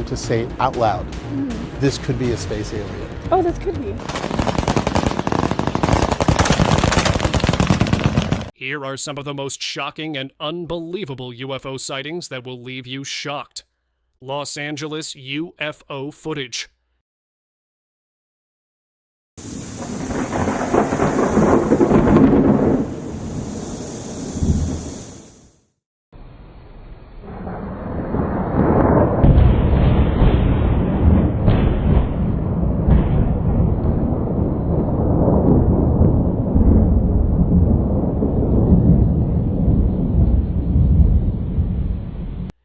going to say out loud, this could be a space alien. Oh, this could be. Here are some of the most shocking and unbelievable UFO sightings that will leave you shocked. Los Angeles UFO footage.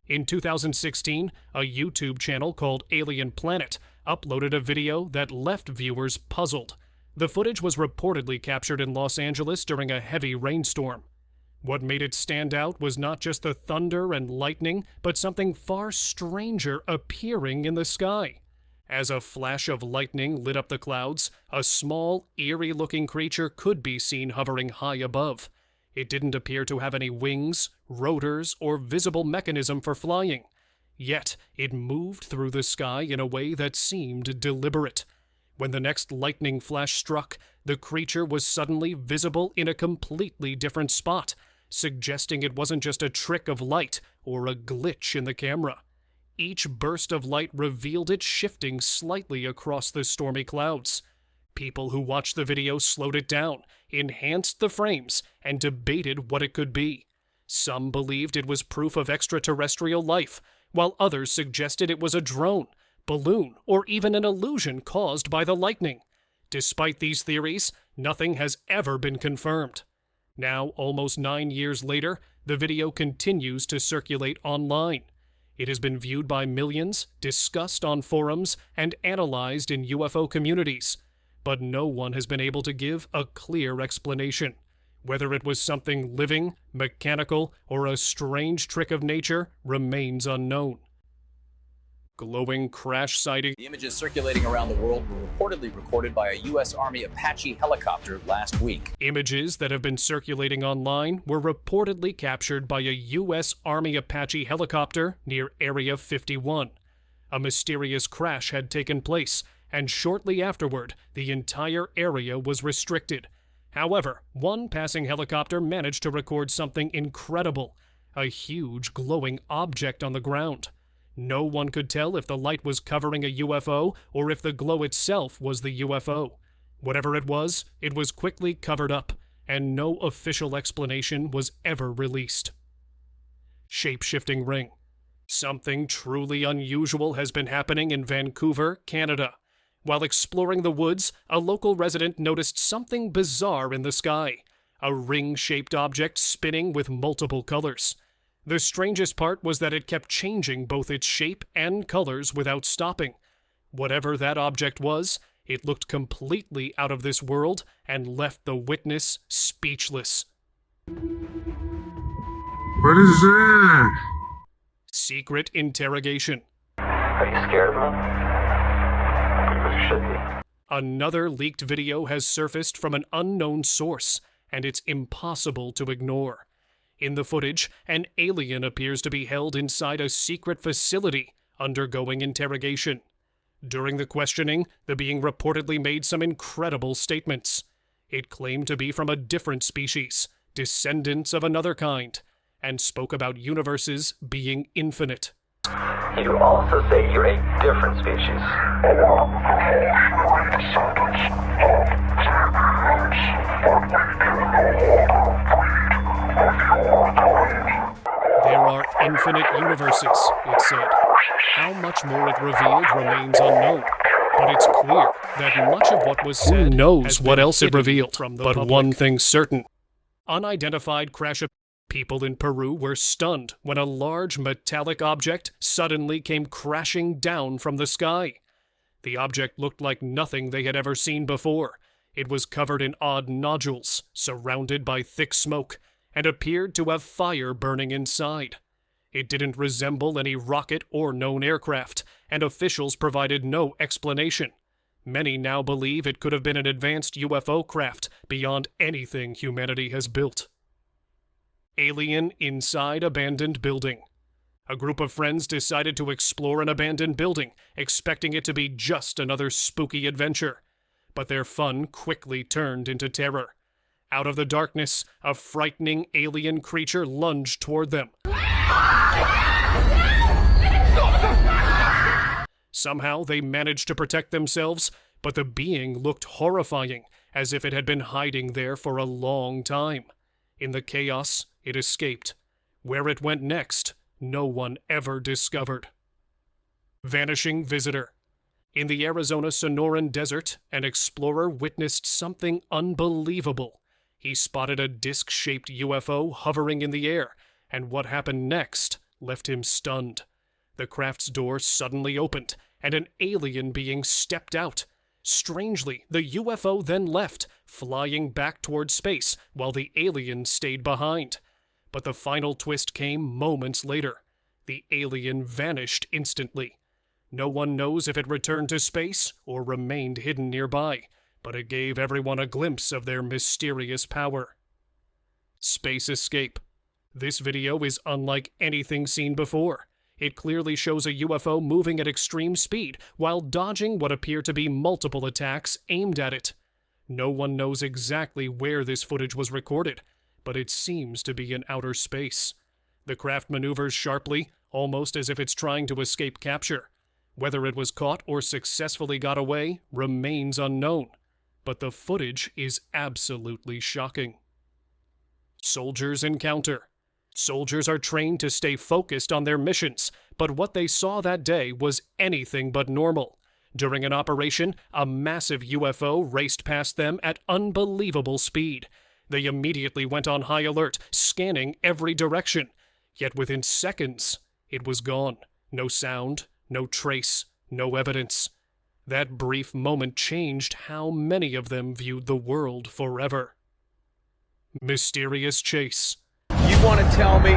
In 2016, a YouTube channel called Alien Planet uploaded a video that left viewers puzzled. The footage was reportedly captured in Los Angeles during a heavy rainstorm. What made it stand out was not just the thunder and lightning, but something far stranger appearing in the sky. As a flash of lightning lit up the clouds, a small, eerie-looking creature could be seen hovering high above. It didn't appear to have any wings, rotors, or visible mechanism for flying. Yet, it moved through the sky in a way that seemed deliberate. When the next lightning flash struck, the creature was suddenly visible in a completely different spot, suggesting it wasn't just a trick of light or a glitch in the camera. Each burst of light revealed it shifting slightly across the stormy clouds. People who watched the video slowed it down, enhanced the frames, and debated what it could be. Some believed it was proof of extraterrestrial life, while others suggested it was a drone, balloon, or even an illusion caused by the lightning. Despite these theories, nothing has ever been confirmed. Now, almost 9 years later, the video continues to circulate online. It has been viewed by millions, discussed on forums, and analyzed in UFO communities. But no one has been able to give a clear explanation. Whether it was something living, mechanical, or a strange trick of nature remains unknown. Glowing crash sighting. The images circulating around the world were reportedly recorded by a U.S. Army Apache helicopter last week. Images that have been circulating online were reportedly captured by a U.S. Army Apache helicopter near Area 51. A mysterious crash had taken place, and shortly afterward, the entire area was restricted. However, one passing helicopter managed to record something incredible, a huge glowing object on the ground. No one could tell if the light was covering a UFO or if the glow itself was the UFO. Whatever it was quickly covered up, and no official explanation was ever released. Shape-shifting ring. Something truly unusual has been happening in Vancouver, Canada. While exploring the woods, a local resident noticed something bizarre in the sky, a ring-shaped object spinning with multiple colors. The strangest part was that it kept changing both its shape and colors without stopping. Whatever that object was, it looked completely out of this world and left the witness speechless. What is that? Secret interrogation. Are you scared of me? You should be. Another leaked video has surfaced from an unknown source, and it's impossible to ignore. In the footage, an alien appears to be held inside a secret facility, undergoing interrogation. During the questioning, the being reportedly made some incredible statements. It claimed to be from a different species, descendants of another kind, and spoke about universes being infinite. You also say you're a different species. There are infinite universes, it said. How much more it revealed remains unknown, but it's clear that much of what was said Who knows has what been else it hidden revealed, from the but public. one thing's certain. Unidentified crash of people in Peru were stunned when a large metallic object suddenly came crashing down from the sky. The object looked like nothing they had ever seen before. It was covered in odd nodules, surrounded by thick smoke, and appeared to have fire burning inside. It didn't resemble any rocket or known aircraft, and officials provided no explanation. Many now believe it could have been an advanced UFO craft beyond anything humanity has built. Alien inside abandoned building. A group of friends decided to explore an abandoned building, expecting it to be just another spooky adventure. But their fun quickly turned into terror. Out of the darkness, a frightening alien creature lunged toward them. Somehow they managed to protect themselves, but the being looked horrifying, as if it had been hiding there for a long time. In the chaos, it escaped. Where it went next, no one ever discovered. Vanishing visitor. In the Arizona Sonoran Desert, an explorer witnessed something unbelievable. He spotted a disc-shaped UFO hovering in the air, and what happened next left him stunned. The craft's door suddenly opened, and an alien being stepped out. Strangely, the UFO then left, flying back toward space, while the alien stayed behind. But the final twist came moments later. The alien vanished instantly. No one knows if it returned to space or remained hidden nearby, but it gave everyone a glimpse of their mysterious power. Space escape. This video is unlike anything seen before. It clearly shows a UFO moving at extreme speed while dodging what appear to be multiple attacks aimed at it. No one knows exactly where this footage was recorded, but it seems to be in outer space. The craft maneuvers sharply, almost as if it's trying to escape capture. Whether it was caught or successfully got away remains unknown, but the footage is absolutely shocking. Soldiers encounter. Soldiers are trained to stay focused on their missions, but what they saw that day was anything but normal. During an operation, a massive UFO raced past them at unbelievable speed. They immediately went on high alert, scanning every direction. Yet within seconds, it was gone. No sound, no trace, no evidence. That brief moment changed how many of them viewed the world forever. Mysterious chase. You want to tell me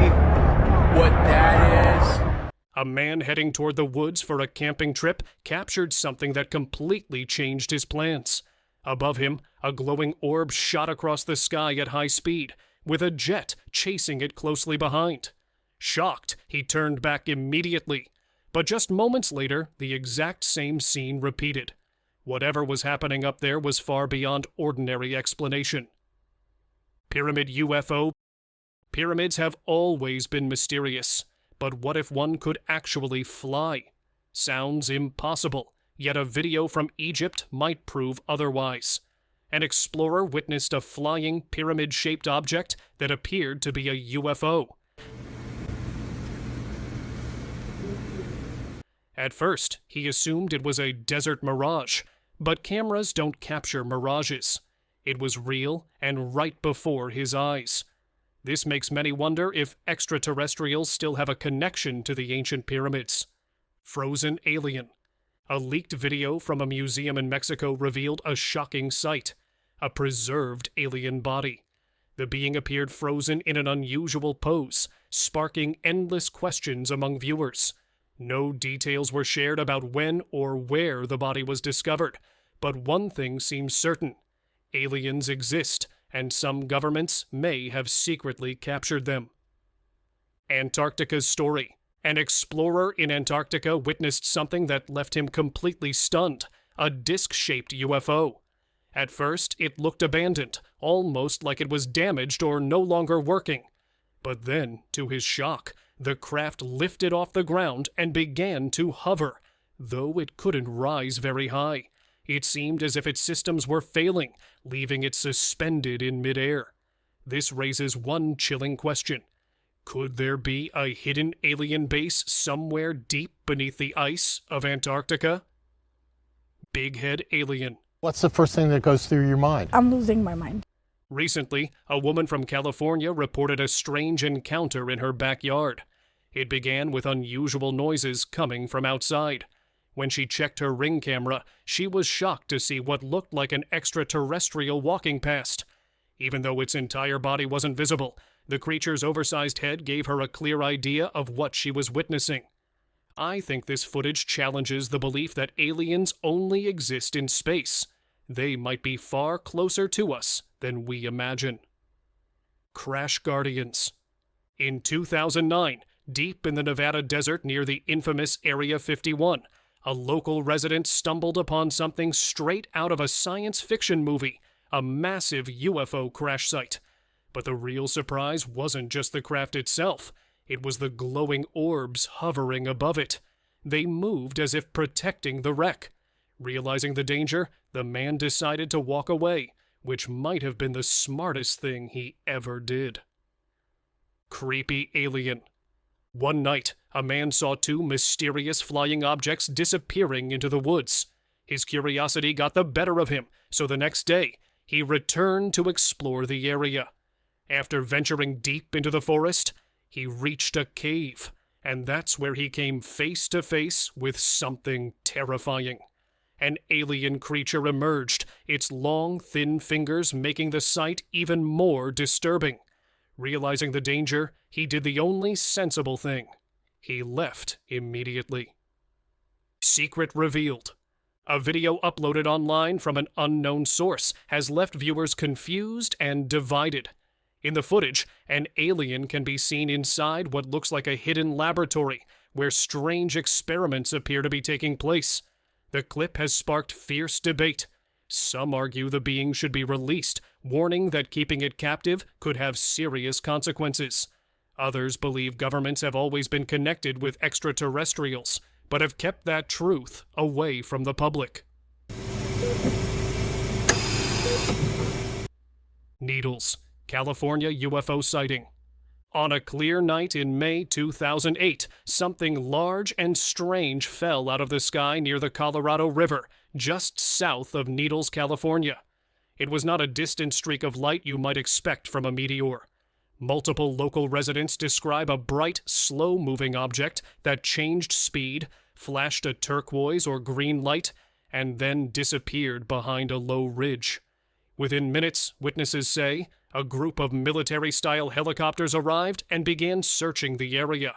what that is? A man heading toward the woods for a camping trip captured something that completely changed his plans. Above him, a glowing orb shot across the sky at high speed, with a jet chasing it closely behind. Shocked, he turned back immediately. But just moments later, the exact same scene repeated. Whatever was happening up there was far beyond ordinary explanation. Pyramid UFO. Pyramids have always been mysterious, but what if one could actually fly? Sounds impossible, yet a video from Egypt might prove otherwise. An explorer witnessed a flying pyramid-shaped object that appeared to be a UFO. At first, he assumed it was a desert mirage, but cameras don't capture mirages. It was real and right before his eyes. This makes many wonder if extraterrestrials still have a connection to the ancient pyramids. Frozen alien. A leaked video from a museum in Mexico revealed a shocking sight: a preserved alien body. The being appeared frozen in an unusual pose, sparking endless questions among viewers. No details were shared about when or where the body was discovered, but one thing seems certain: aliens exist, and some governments may have secretly captured them. Antarctica's story. An explorer in Antarctica witnessed something that left him completely stunned: a disc-shaped UFO. At first, it looked abandoned, almost like it was damaged or no longer working. But then, to his shock, the craft lifted off the ground and began to hover, though it couldn't rise very high. It seemed as if its systems were failing, leaving it suspended in midair. This raises one chilling question. Could there be a hidden alien base somewhere deep beneath the ice of Antarctica? Big head alien. What's the first thing that goes through your mind? I'm losing my mind. Recently, a woman from California reported a strange encounter in her backyard. It began with unusual noises coming from outside. When she checked her Ring camera, she was shocked to see what looked like an extraterrestrial walking past. Even though its entire body wasn't visible, the creature's oversized head gave her a clear idea of what she was witnessing. I think this footage challenges the belief that aliens only exist in space. They might be far closer to us than we imagine. Crash Guardians. In 2009, deep in the Nevada desert near the infamous Area 51, a local resident stumbled upon something straight out of a science fiction movie, a massive UFO crash site. But the real surprise wasn't just the craft itself. It was the glowing orbs hovering above it. They moved as if protecting the wreck. Realizing the danger, the man decided to walk away, which might have been the smartest thing he ever did. Creepy alien. One night, a man saw two mysterious flying objects disappearing into the woods. His curiosity got the better of him, so the next day, he returned to explore the area. After venturing deep into the forest, he reached a cave, and that's where he came face to face with something terrifying. An alien creature emerged, its long, thin fingers making the sight even more disturbing. Realizing the danger, he did the only sensible thing. He left immediately. Secret revealed. A video uploaded online from an unknown source has left viewers confused and divided. In the footage, an alien can be seen inside what looks like a hidden laboratory, where strange experiments appear to be taking place. The clip has sparked fierce debate. Some argue the being should be released, warning that keeping it captive could have serious consequences. Others believe governments have always been connected with extraterrestrials, but have kept that truth away from the public. Needles, California UFO sighting. On a clear night in May 2008, something large and strange fell out of the sky near the Colorado River, just south of Needles, California. It was not a distant streak of light you might expect from a meteor. Multiple local residents describe a bright, slow-moving object that changed speed, flashed a turquoise or green light, and then disappeared behind a low ridge. Within minutes, witnesses say, a group of military-style helicopters arrived and began searching the area.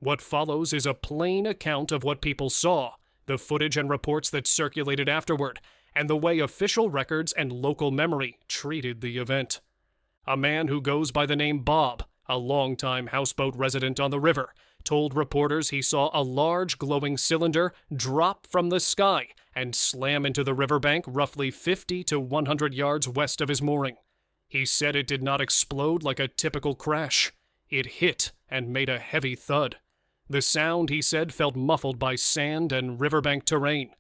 What follows is a plain account of what people saw, the footage and reports that circulated afterward, and the way official records and local memory treated the event. A man who goes by the name Bob, a longtime houseboat resident on the river, told reporters he saw a large glowing cylinder drop from the sky and slam into the riverbank roughly 50 to 100 yards west of his mooring. He said it did not explode like a typical crash. It hit and made a heavy thud. The sound, he said, felt muffled by sand and riverbank terrain.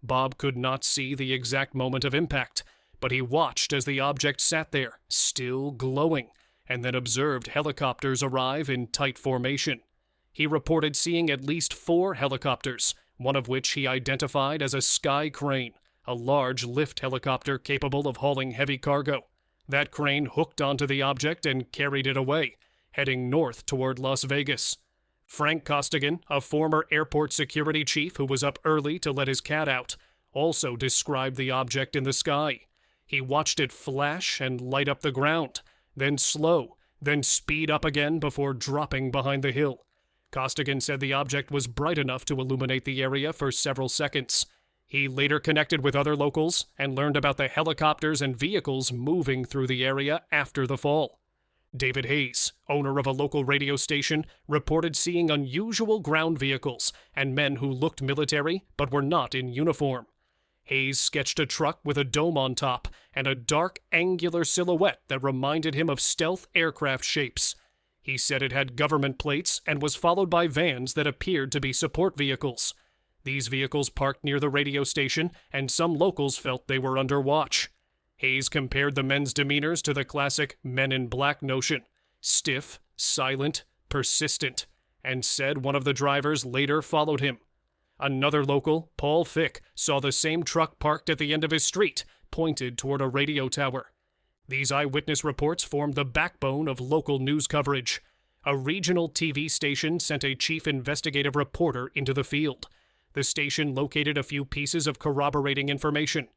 Bob could not see the exact moment of impact, but he watched as the object sat there, still glowing, and then observed helicopters arrive in tight formation. He reported seeing at least 4 helicopters, one of which he identified as a Sky Crane, a large lift helicopter capable of hauling heavy cargo. That crane hooked onto the object and carried it away, heading north toward Las Vegas. Frank Costigan, a former airport security chief who was up early to let his cat out, also described the object in the sky. He watched it flash and light up the ground, then slow, then speed up again before dropping behind the hill. Costigan said the object was bright enough to illuminate the area for several seconds. He later connected with other locals and learned about the helicopters and vehicles moving through the area after the fall. David Hayes, owner of a local radio station, reported seeing unusual ground vehicles and men who looked military but were not in uniform. Hayes sketched a truck with a dome on top and a dark, angular silhouette that reminded him of stealth aircraft shapes. He said it had government plates and was followed by vans that appeared to be support vehicles. These vehicles parked near the radio station, and some locals felt they were under watch. Hayes compared the men's demeanors to the classic Men in Black notion: stiff, silent, persistent, and said one of the drivers later followed him. Another local, Paul Fick, saw the same truck parked at the end of his street, pointed toward a radio tower. These eyewitness reports formed the backbone of local news coverage. A regional TV station sent a chief investigative reporter into the field. The station located a few pieces of corroborating information.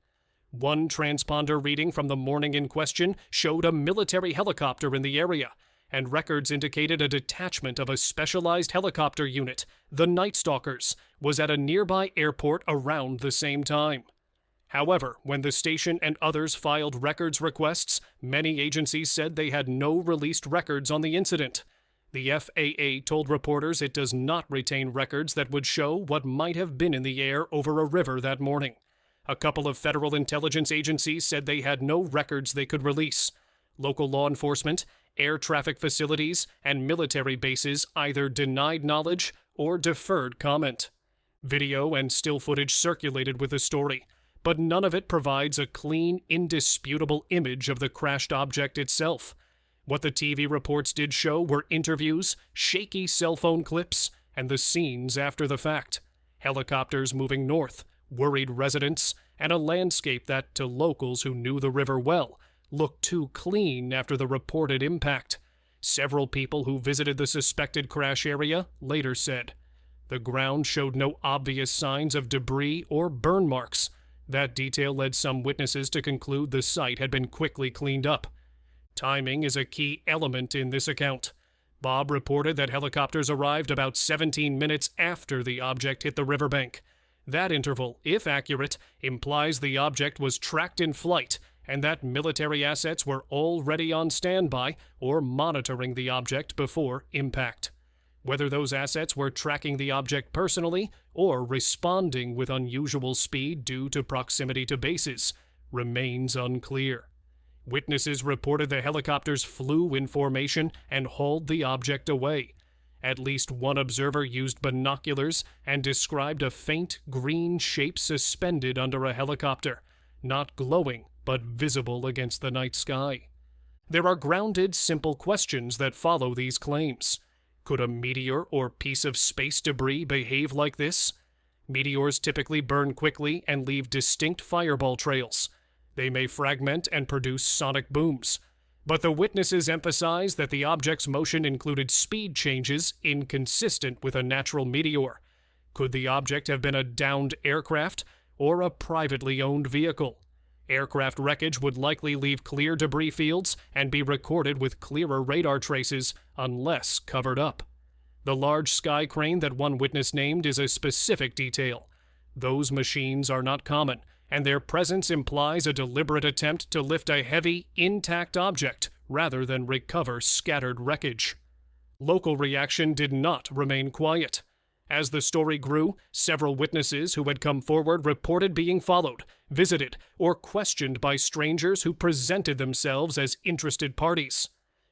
One transponder reading from the morning in question showed a military helicopter in the area, and records indicated a detachment of a specialized helicopter unit, the Night Stalkers, was at a nearby airport around the same time. However, when the station and others filed records requests, many agencies said they had no released records on the incident. The FAA told reporters it does not retain records that would show what might have been in the air over a river that morning. A couple of federal intelligence agencies said they had no records they could release. Local law enforcement, air traffic facilities, and military bases either denied knowledge or deferred comment. Video and still footage circulated with the story, but none of it provides a clean, indisputable image of the crashed object itself. What the TV reports did show were interviews, shaky cell phone clips, and the scenes after the fact. Helicopters moving north, worried residents, and a landscape that, to locals who knew the river well, looked too clean after the reported impact. Several people who visited the suspected crash area later said. The ground showed no obvious signs of debris or burn marks. That detail led some witnesses to conclude the site had been quickly cleaned up. Timing is a key element in this account. Bob reported that helicopters arrived about 17 minutes after the object hit the riverbank. That interval, if accurate, implies the object was tracked in flight and that military assets were already on standby or monitoring the object before impact. Whether those assets were tracking the object personally or responding with unusual speed due to proximity to bases remains unclear. Witnesses reported the helicopters flew in formation and hauled the object away. At least one observer used binoculars and described a faint green shape suspended under a helicopter, not glowing but visible against the night sky. There are grounded, simple questions that follow these claims. Could a meteor or piece of space debris behave like this? Meteors typically burn quickly and leave distinct fireball trails. They may fragment and produce sonic booms. But the witnesses emphasize that the object's motion included speed changes inconsistent with a natural meteor. Could the object have been a downed aircraft or a privately owned vehicle? Aircraft wreckage would likely leave clear debris fields and be recorded with clearer radar traces unless covered up. The large sky crane that one witness named is a specific detail. Those machines are not common, and their presence implies a deliberate attempt to lift a heavy, intact object rather than recover scattered wreckage. Local reaction did not remain quiet. As the story grew, several witnesses who had come forward reported being followed, visited, or questioned by strangers who presented themselves as interested parties.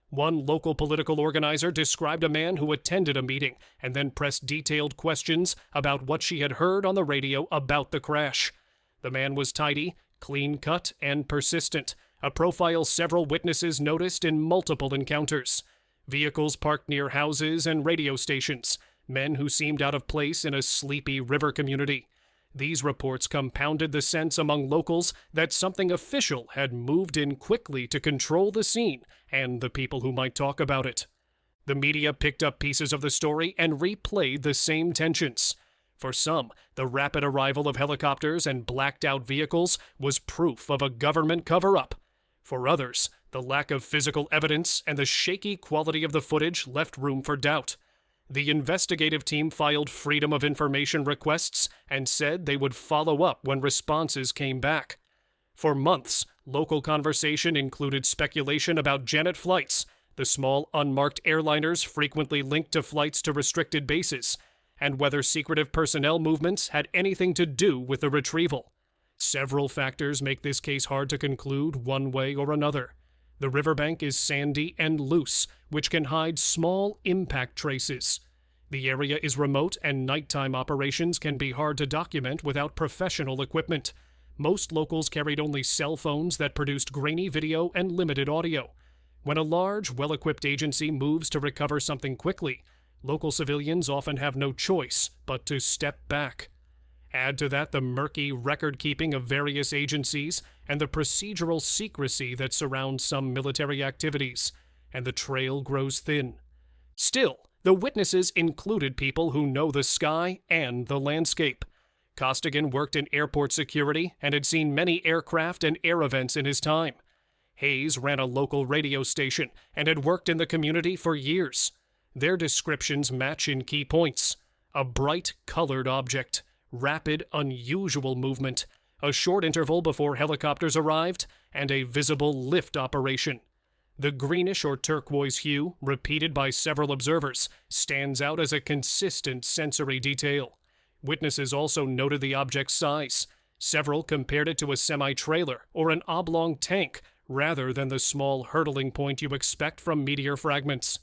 One local political organizer described a man who attended a meeting and then pressed detailed questions about what she had heard on the radio about the crash. The man was tidy, clean-cut, and persistent, a profile several witnesses noticed in multiple encounters. Vehicles parked near houses and radio stations, men who seemed out of place in a sleepy river community. These reports compounded the sense among locals that something official had moved in quickly to control the scene and the people who might talk about it. The media picked up pieces of the story and replayed the same tensions. For some, the rapid arrival of helicopters and blacked-out vehicles was proof of a government cover-up. For others, the lack of physical evidence and the shaky quality of the footage left room for doubt. The investigative team filed Freedom of Information requests and said they would follow up when responses came back. For months, local conversation included speculation about Janet flights, the small unmarked airliners frequently linked to flights to restricted bases, and whether secretive personnel movements had anything to do with the retrieval. Several factors make this case hard to conclude one way or another. The riverbank is sandy and loose, which can hide small impact traces. The area is remote and nighttime operations can be hard to document without professional equipment. Most locals carried only cell phones that produced grainy video and limited audio. When a large, well-equipped agency moves to recover something quickly, local civilians often have no choice but to step back. Add to that the murky record-keeping of various agencies and the procedural secrecy that surrounds some military activities, and the trail grows thin. Still, the witnesses included people who know the sky and the landscape. Costigan worked in airport security and had seen many aircraft and air events in his time. Hayes ran a local radio station and had worked in the community for years. Their descriptions match in key points. A bright, colored object, rapid, unusual movement, a short interval before helicopters arrived, and a visible lift operation. The greenish or turquoise hue, repeated by several observers, stands out as a consistent sensory detail. Witnesses also noted the object's size. Several compared it to a semi-trailer or an oblong tank, rather than the small hurtling point you expect from meteor fragments.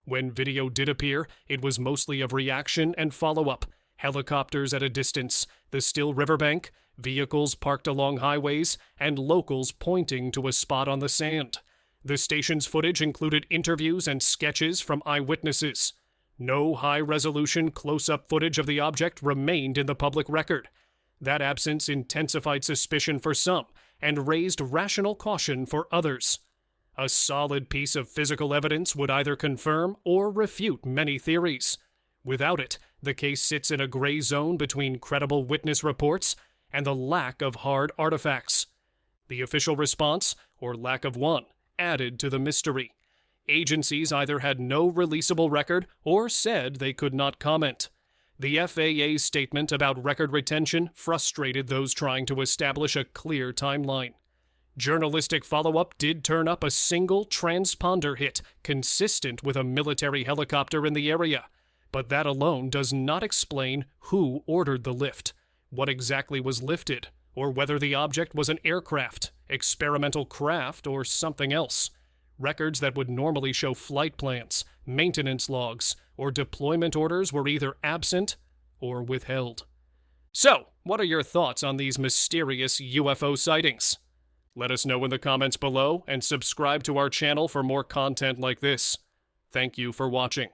When video did appear, it was mostly of reaction and follow-up, helicopters at a distance, the still riverbank, vehicles parked along highways, and locals pointing to a spot on the sand. The station's footage included interviews and sketches from eyewitnesses. No high-resolution close-up footage of the object remained in the public record. That absence intensified suspicion for some and raised rational caution for others. A solid piece of physical evidence would either confirm or refute many theories. Without it, the case sits in a gray zone between credible witness reports and the lack of hard artifacts. The official response, or lack of one, added to the mystery. Agencies either had no releasable record or said they could not comment. The FAA's statement about record retention frustrated those trying to establish a clear timeline. Journalistic follow-up did turn up a single transponder hit consistent with a military helicopter in the area, but that alone does not explain who ordered the lift, what exactly was lifted, or whether the object was an aircraft, experimental craft, or something else. Records that would normally show flight plans, maintenance logs, or deployment orders were either absent or withheld. So, what are your thoughts on these mysterious UFO sightings? Let us know in the comments below and subscribe to our channel for more content like this. Thank you for watching.